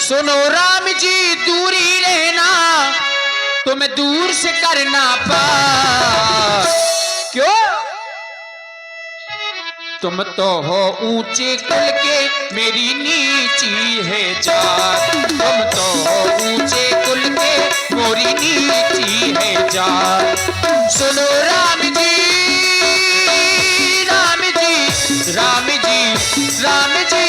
सुनो राम जी दूरी रहना, तुम दूर से करना पार। क्यों? तुम तो हो ऊंचे कुल के, मेरी नीची है जात। तुम तो हो ऊंचे कुल के, मेरी नीची है जात। सुनो राम जी, राम जी, राम जी, राम जी,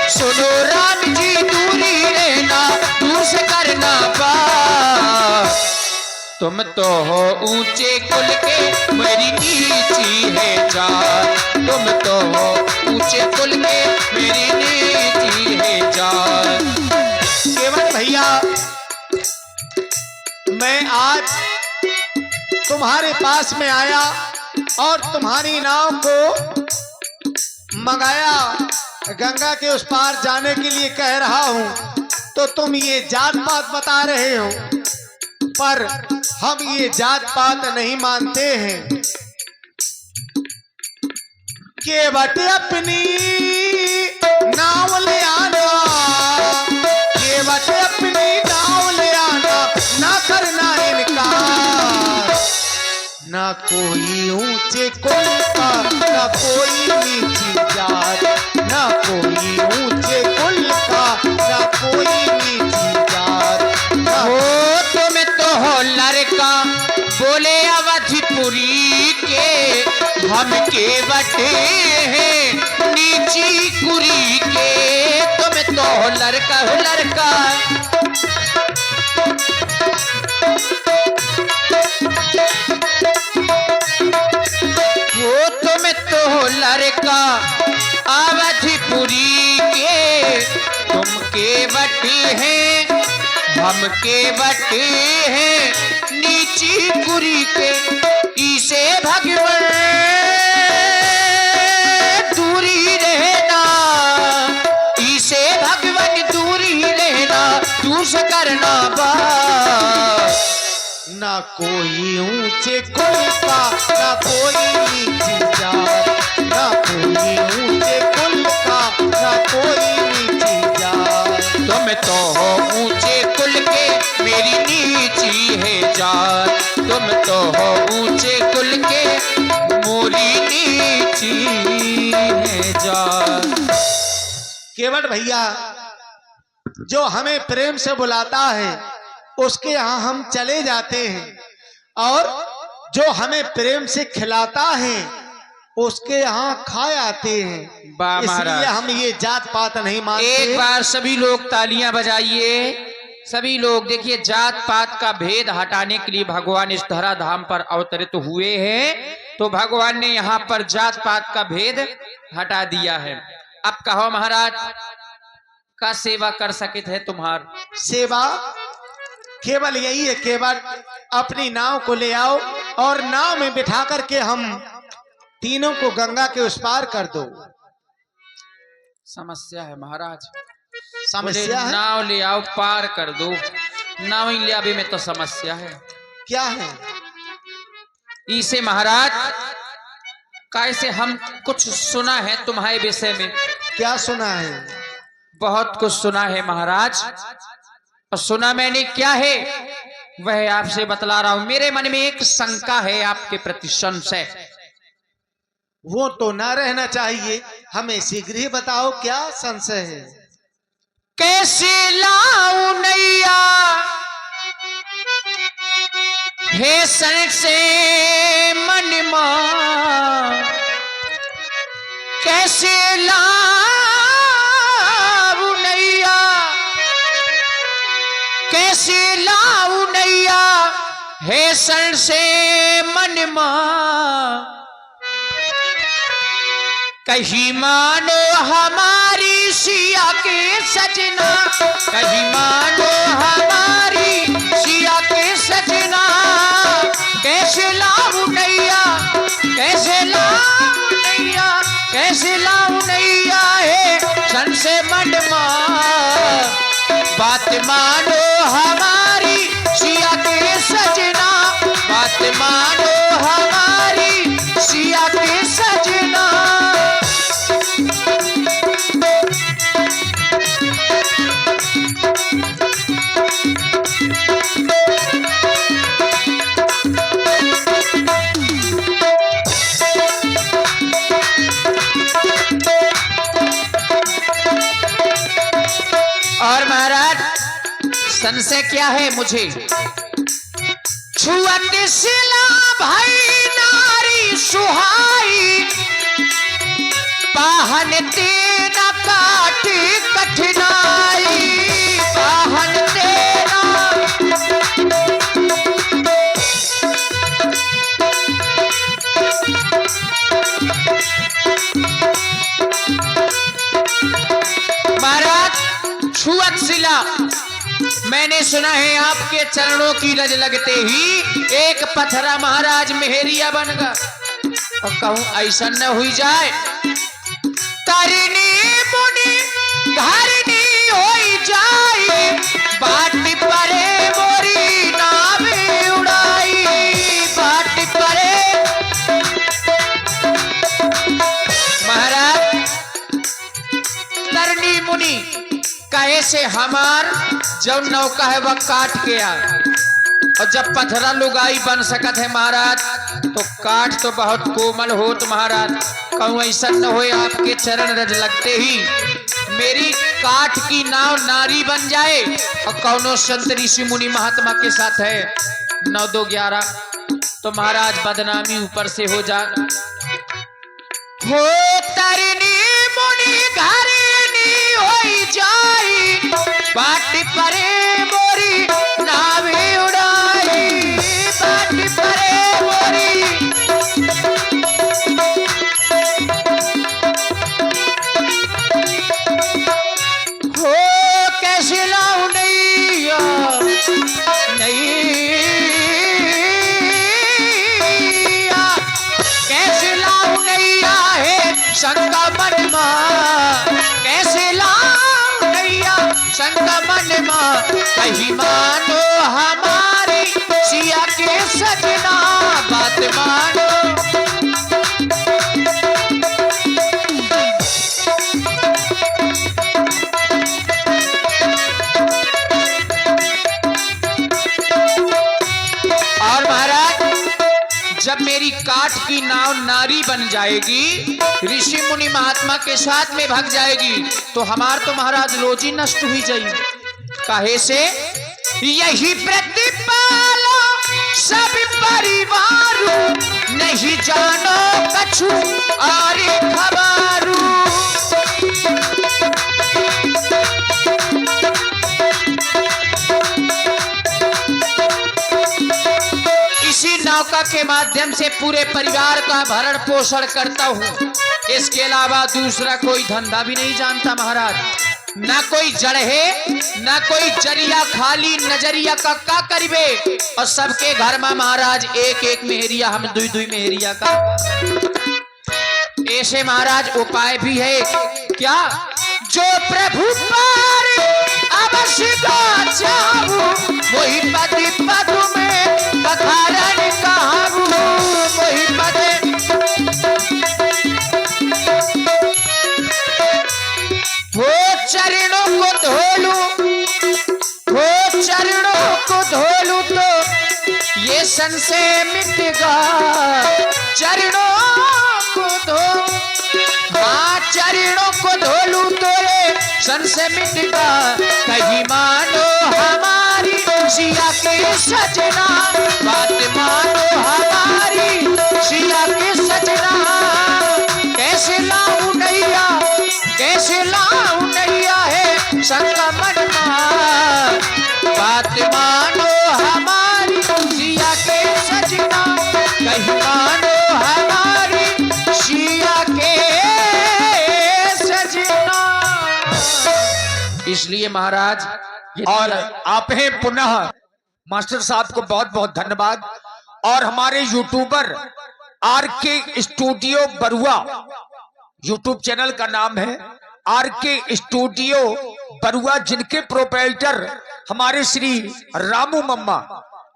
सुनो राम जी दूरी रहना, दूर से करना पार। तुम तो हो ऊंचे कुल के, मेरी नीची है जात। तुम तो हो ऊंचे कुल के, मेरी नीची है जात। केवट भैया, मैं आज तुम्हारे पास में आया और तुम्हारी नाव को मंगाया, गंगा के उस पार जाने के लिए कह रहा हूं, तो तुम ये जात पात बता रहे हो, पर हम ये जात पात नहीं मानते हैं। केवट अपनी नाव ले आना, केवट अपनी नाव ले आना, ना करना इनकार। ना कोई ऊंचे कुल का, ना कोई नीची जात, ना कोई ऊंचे कुल का, ना कोई नीची जात। हो तुम तो हो लड़का, बोले अवधिपुरी के, हम केवट हैं नीची कुरी के। तुम तो हो लड़का, हो लड़का। वो तुम तो हो लड़का अवधिपुरी के, तुम केवट हैं, हम केवट हैं नीची कुरी के। इसे भगवान दूरी रहना, इसे भगवान दूरी रहना, दूर से करना बात। ना कोई ऊंचे कुल का, ना कोई नीची जात, ना कोई ऊंचे कुल का, ना कोई नीची जात। तुम तो हो ऊंचे कुल के, मेरी नीची है जात। तुम तो हो ऊंचे कुल के, मोरी नीची है जात। केवट भैया, जो हमें प्रेम से बुलाता है उसके यहाँ हम चले जाते हैं, और जो हमें प्रेम से खिलाता है उसके यहाँ खा आते हैं। वाह महाराज। इसलिए हम ये जात पात नहीं मानते। एक बार सभी लोग तालियां बजाइए। सभी लोग देखिए, जात पात का भेद हटाने के लिए भगवान इस धरा धाम पर अवतरित हुए हैं। तो भगवान ने यहाँ पर जात पात का भेद हटा दिया है। अब कहो महाराज, का सेवा कर सके थे तुम्हार? सेवा केवल यही है, केवल अपनी नाव को ले आओ और नाव में बिठा करके हम तीनों को गंगा के उस पार कर दो। समस्या है महाराज, समस्या है? नाव ले आओ, पार कर दो। नाव ले आवे में तो समस्या है। क्या है? इसे महाराज, कैसे हम कुछ सुना है तुम्हारे विषय में। क्या सुना है? बहुत कुछ सुना है महाराज, और सुना मैंने क्या है वह आपसे बतला रहा हूं। मेरे मन में एक शंका है आपके प्रति, संशय। वो तो ना रहना चाहिए, हमें शीघ्र ही बताओ क्या संशय है। कैसे लाऊं नैया हे सर से मन मा, कैसे लाऊं नैया, कैसे लाऊं नैया हे सर से मन मा। कहीं मानो हमारी सिया के सजना, कहीं मानो हमारी सिया के सजना। कैसे लाऊं नैया, कैसे लाऊं नैया, कैसे लाऊं नैया हे सन से मन मा। बात मानो हमारी सिया के सजना, बात मानो हमारी सिया के सजना। संशय क्या है मुझे? छुअत सिला भाई नारी सुहाई, पाहन तेना काटी कठिनाई, पाहन तेना। महाराज छुअत सिला, मैंने सुना है आपके चरणों की रज लगते ही एक पथरा महाराज मेहरिया बन गया। और कहूं ऐसा न हुई जाए, तारिणी मुनि धारिणी होई जाए, बाटी परे मोरी नावे उड़ाई, बाटी परे। महाराज तारिणी मुनि कहे से हमार जब नौका है वह काट के आए, और जब पथरा लुगाई बन सकत है महाराज तो काट तो बहुत कोमल हो। तो महाराज कहूं ऐसा न हो आपके चरण रज लगते ही मेरी काठ की नाव नारी बन जाए, और कौनो संत ऋषि मुनि महात्मा के साथ है 9 2 11 तो महाराज बदनामी ऊपर से हो जाए। हो तारिणी मुनि घरिणी होई जाई, बाटी परे मोरी नावे उड़ाई, बाटी परे मोरी। हो कैसे लाऊं नैया नैया, कैसे लाऊं नैया है शंका मन मां, कैसे लाऊं नैया शंका मन मां, कहीं मानो हमारी सिया के सजना, बात मानो। और महाराज जब मेरी काठ की नाव नारी बन जाएगी, ऋषि मुनि महात्मा के साथ में भाग जाएगी, तो हमार तो महाराज रोजी नष्ट हुई जाएगी। काहे से? यही प्रतिपालो सब परिवार, नहीं जानो कछु और खबारू। इसी नौका के माध्यम से पूरे परिवार का भरण पोषण करता हूँ, इसके अलावा दूसरा कोई धंधा भी नहीं जानता महाराज। ना कोई जड़ है ना कोई जरिया, खाली नजरिया का करीबे, और सबके घर में महाराज एक एक मेहरिया, हम 2 2 मेहरिया का। ऐसे महाराज उपाय भी है क्या? जो प्रभु पार अवश्य चाहूं, वही पति पद में पधारन कहूं, वही पद। हो चरणों को धोलू, हो चरणों को धोलू तो ये संशय मिटेगा, चरणों को धो, हाँ चरणों को धोलू तो ये संशय मिटेगा, कहीं मानो हमारी सिया के सजना, बात मानो हमारी सिया के सजना। कैसे लाऊं नैया, कैसे लाऊं नैया है शंका मन मां, बात मानो हमारी सिया के सजना, कहीं मानो हमारी सिया के सजना। इसलिए महाराज और आप हैं पुनः मास्टर साहब को बहुत बहुत धन्यवाद। और हमारे YouTuber RK studio Barua, YouTube channel का नाम है आरके स्टूडियो बरुआ, जिनके प्रोप्राइटर हमारे श्री रामू मम्मा।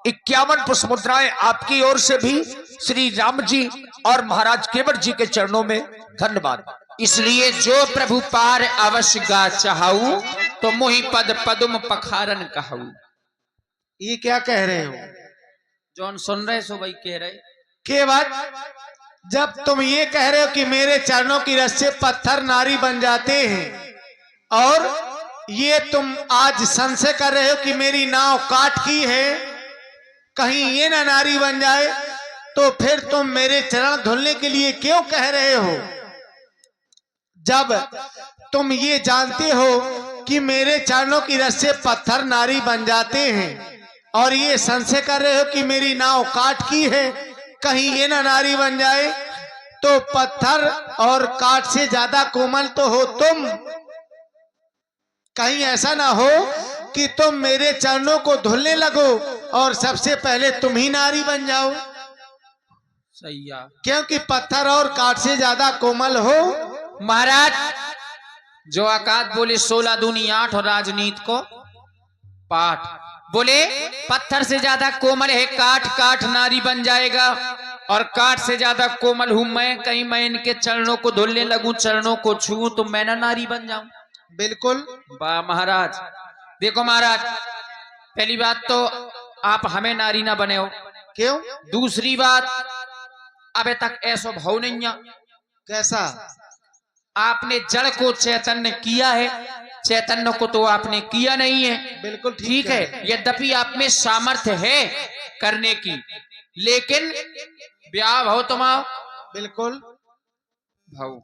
51 पुष्प मुद्राएं आपकी ओर से भी श्री राम जी और महाराज केवट जी के चरणों में धन्यवाद। इसलिए जो प्रभु पार अवश्य गा चाहू, तो मोहि पद पदुम पखारन कहू। ये क्या कह रहे हो? जौन सुन रहे सो भाई कह रहे के बाद जब तुम ये कह रहे हो कि मेरे चरणों की रस से पत्थर नारी बन जाते हैं, और ये तुम आज संशय कर रहे हो कि मेरी नाव काठ की है, कहीं ये ना नारी बन जाए, तो फिर तुम मेरे चरण धुलने के लिए क्यों कह रहे हो? जब तुम ये जानते हो कि मेरे चरणों की रस से पत्थर नारी बन जाते हैं, और ये संशय कर रहे हो कि मेरी नाव काठ की है, कहीं ये ना नारी बन जाए, तो पत्थर और काठ से ज्यादा कोमल तो हो तुम। कहीं ऐसा ना हो कि तुम मेरे चरणों को धुलने लगो और सबसे पहले तुम ही नारी बन जाओ, सही है। क्योंकि पत्थर और काठ से ज्यादा कोमल हो। महाराज, जो आकाश बोले 16 दूनी 8 और राजनीति को पाठ बोले, पत्थर से ज्यादा कोमल है काठ, काठ नारी बन जाएगा, और काठ से ज्यादा कोमल हूं मैं, कहीं मैं इनके चरणों को धुलने लगूं, चरणों को छूऊं तो मैं ना नारी बन जाऊं। बिल्कुल। वाह महाराज। देखो महाराज, पहली बात तो आप हमें नारी ना बने हो। क्यों? दूसरी बात, अबे तक ऐसा भाव नहीं है। कैसा? आपने जड़ को चैतन्य किया है, चैतन्य को तो आपने किया नहीं है। बिल्कुल ठीक है, यद्यपि आप में सामर्थ्य है करने की, लेकिन ब्याह भाव तुम आओ। बिल्कुल। भाव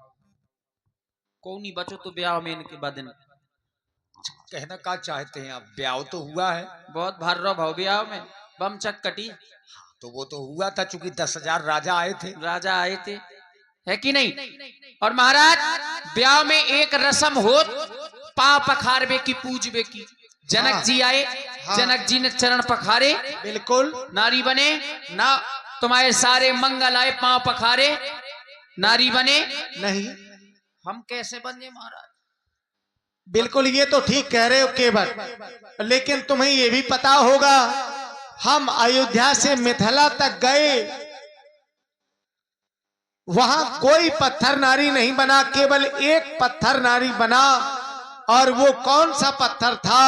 कौन नहीं बचो तो ब्याह में इनके बाद कहना क्या चाहते हैं आप? ब्याह तो हुआ है, बहुत भर रहा भाव ब्याह में, बम चक कटी। तो वो तो हुआ था, चूंकि 10,000 राजा आए थे। राजा आए थे, है कि नहीं? और महाराज, ब्याह में एक रस्म हो, पांव पखारवे की, पूजवे की। जनक हाँ। जी आए, हाँ। जनक जी ने चरण पखारे, बिल्कुल। नारी बने ना। तुम्हारे सारे मंगल आए, पांव पखारे, नारी बने नहीं। हम कैसे बने महाराज? बिल्कुल, ये तो ठीक कह रहे हो केवल, लेकिन तुम्हें ये भी पता होगा, हम अयोध्या से मिथिला तक गए, वहां कोई पत्थर नारी नहीं बना, केवल एक पत्थर नारी बना। और वो कौन सा पत्थर था?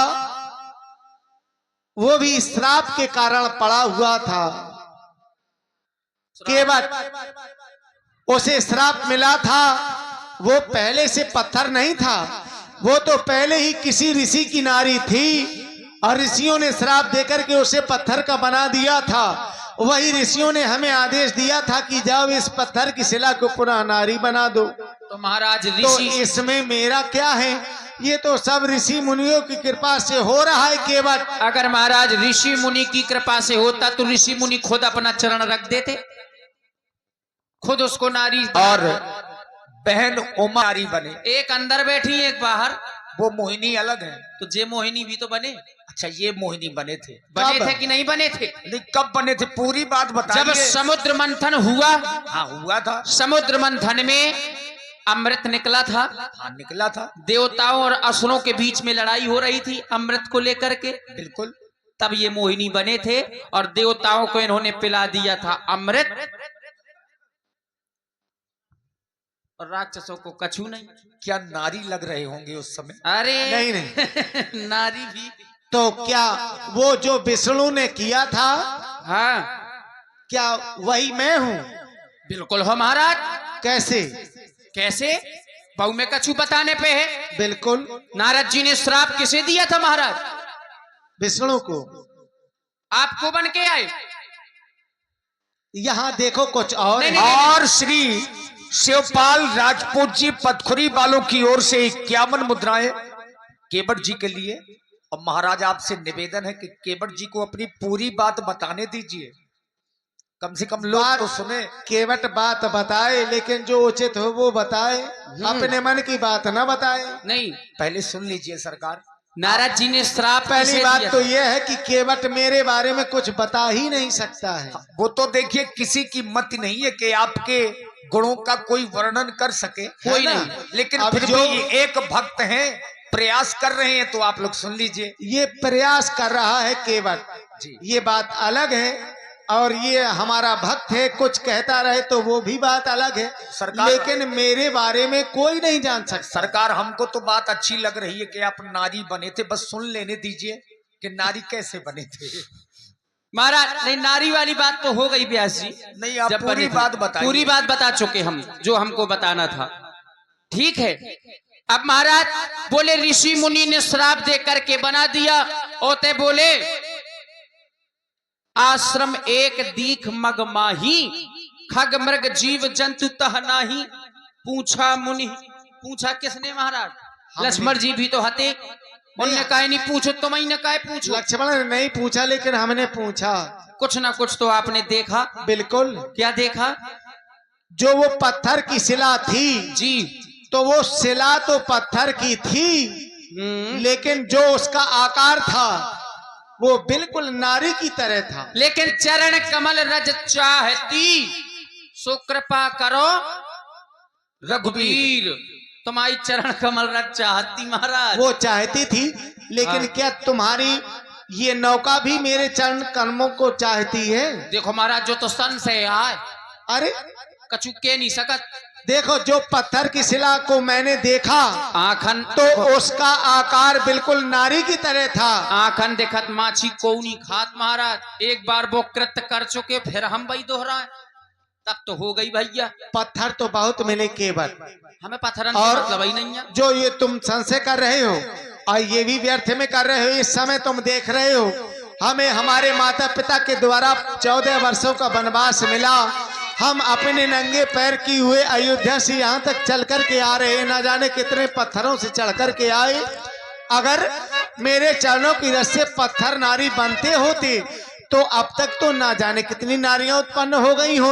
वो भी श्राप के कारण पड़ा हुआ था। केवल उसे श्राप मिला था, वो पहले से पत्थर नहीं था, वो तो पहले ही किसी ऋषि की नारी थी, और ऋषियों ने श्राप देकर के उसे पत्थर का बना दिया था। वही ऋषियों ने हमें आदेश दिया था कि जाओ इस पत्थर की शिला को पुनः नारी बना दो। तो महाराज तो ऋषि, इसमें मेरा क्या है? ये तो सब ऋषि मुनियों की कृपा से हो रहा है केवल। अगर महाराज ऋषि मुनि की कृपा से होता तो ऋषि मुनि खुद अपना चरण रख देते, खुद उसको नारी। और बहन उमा नारी बने। एक अंदर बैठी, एक बाहर। वो मोहिनी अलग है। तो जे मोहिनी भी तो बने। अच्छा, ये मोहिनी बने थे। बने कब? थे कि नहीं बने थे? नहीं, कब बने थे? पूरी बात बताइए। जब समुद्र मंथन हुआ। हाँ, हुआ था। समुद्र मंथन में अमृत निकला था। हाँ, निकला था। देवताओं और असुरों के बीच में लड़ाई हो रही थी अमृत को लेकर के। बिल्कुल। तब ये मोहिनी बने थे, और देवताओं को इन्होंने पिला दिया था अमृत, और राक्षसों को कछु नहीं। क्या नारी लग रहे होंगे उस समय? अरे नहीं नहीं। नारी भी। तो क्या वो जो विष्णु ने किया था, हाँ क्या वही मैं हूँ? बिल्कुल हो महाराज। कैसे? कैसे? बहु में कछु बताने पे है। बिल्कुल। नारद जी ने श्राप किसे दिया था महाराज? विष्णु को। आपको बन के आए। यहाँ देखो कुछ और नहीं, है। नहीं, और श्री शिवपाल राजपूत जी पथखुरी वालों की ओर से 51 मुद्राएं केवट जी के लिए। और महाराज, आपसे निवेदन है कि केवट जी को अपनी पूरी बात बताने दीजिए, कम से कम लोग तो सुने। केवट बात बताए, लेकिन जो उचित हो वो बताए, अपने मन की बात ना बताए। नहीं, पहले सुन लीजिए सरकार। नारद जी ने श्राप पहली किसे बात दिया तो था? यह है कि केवट मेरे बारे में कुछ बता ही नहीं सकता है। वो तो देखिए, किसी की मत नहीं है कि आपके गुणों का कोई वर्णन कर सके, कोई है ना? नहीं। लेकिन अब फिर जो भी एक भक्त हैं, प्रयास कर रहे हैं, तो आप लोग सुन लीजिए। ये प्रयास कर रहा है केवट जी। ये बात अलग है, और ये हमारा भक्त है, कुछ कहता रहे तो वो भी बात अलग है। सरकार- लेकिन मेरे बारे में कोई नहीं जान सकता। सरकार, हमको तो बात अच्छी लग रही है कि आप नारी बने थे, बस सुन लेने दीजिए कि नारी कैसे बने थे। महाराज नहीं, नारी वाली बात तो हो गई व्यास जी। नहीं, आप जब पूरी बने थे। बात बताइए। पूरी बात बता चुके हम, जो हमको बताना था। ठीक है, अब महाराज बोले ऋषि मुनि ने श्राप दे करके बना दिया। ओते बोले आश्रम एक दीख मग माही, खग मृग जीव जंतु तह नाही। पूछा मुनि, पूछा किसने महाराज? लक्ष्मण जी भी तो हते। उनने कहा नहीं पूछो, तुम ही ने कहा पूछो। लक्ष्मण ने नहीं पूछा, लेकिन हमने पूछा। कुछ ना कुछ तो आपने देखा। बिल्कुल। क्या देखा? जो वो पत्थर की शिला थी जी, तो वो शिला तो पत्थर की थी, लेकिन जो उसका आकार था वो बिल्कुल नारी की तरह था। लेकिन चरण कमल रज चाहती, सो कृपा करो रघुवीर। तुम्हारी चरण कमल रज चाहती महाराज। वो चाहती थी, लेकिन क्या तुम्हारी ये नौका भी मेरे चरण कमलों को चाहती है? देखो महाराज, जो तो सन से आए, अरे कछु के नहीं सकत। देखो, जो पत्थर की शिला को मैंने देखा आखन तो उसका आकार बिल्कुल नारी की तरह था। आखन देखत माछी को नहीं खात महाराज। एक बार वो कृत्य कर चुके, फिर हम वही दोहराए, तब तो हो गई भैया। पत्थर तो बहुत मिले केवल, हमें पत्थरन और से मतलब ही नहीं है। जो ये तुम संशय कर रहे हो और ये भी व्यर्थ में कर रहे हो। इस समय तुम देख रहे हो, हमें हमारे माता पिता के द्वारा 14 वर्षों का वनवास मिला। हम अपने नंगे पैर की हुए अयोध्या से यहाँ तक चल कर के आ रहे हैं, ना जाने कितने पत्थरों से चढ़ कर के आए। अगर मेरे चरणों की रस से पत्थर नारी बनते होते तो अब तक तो ना जाने कितनी नारियां उत्पन्न हो गई होती।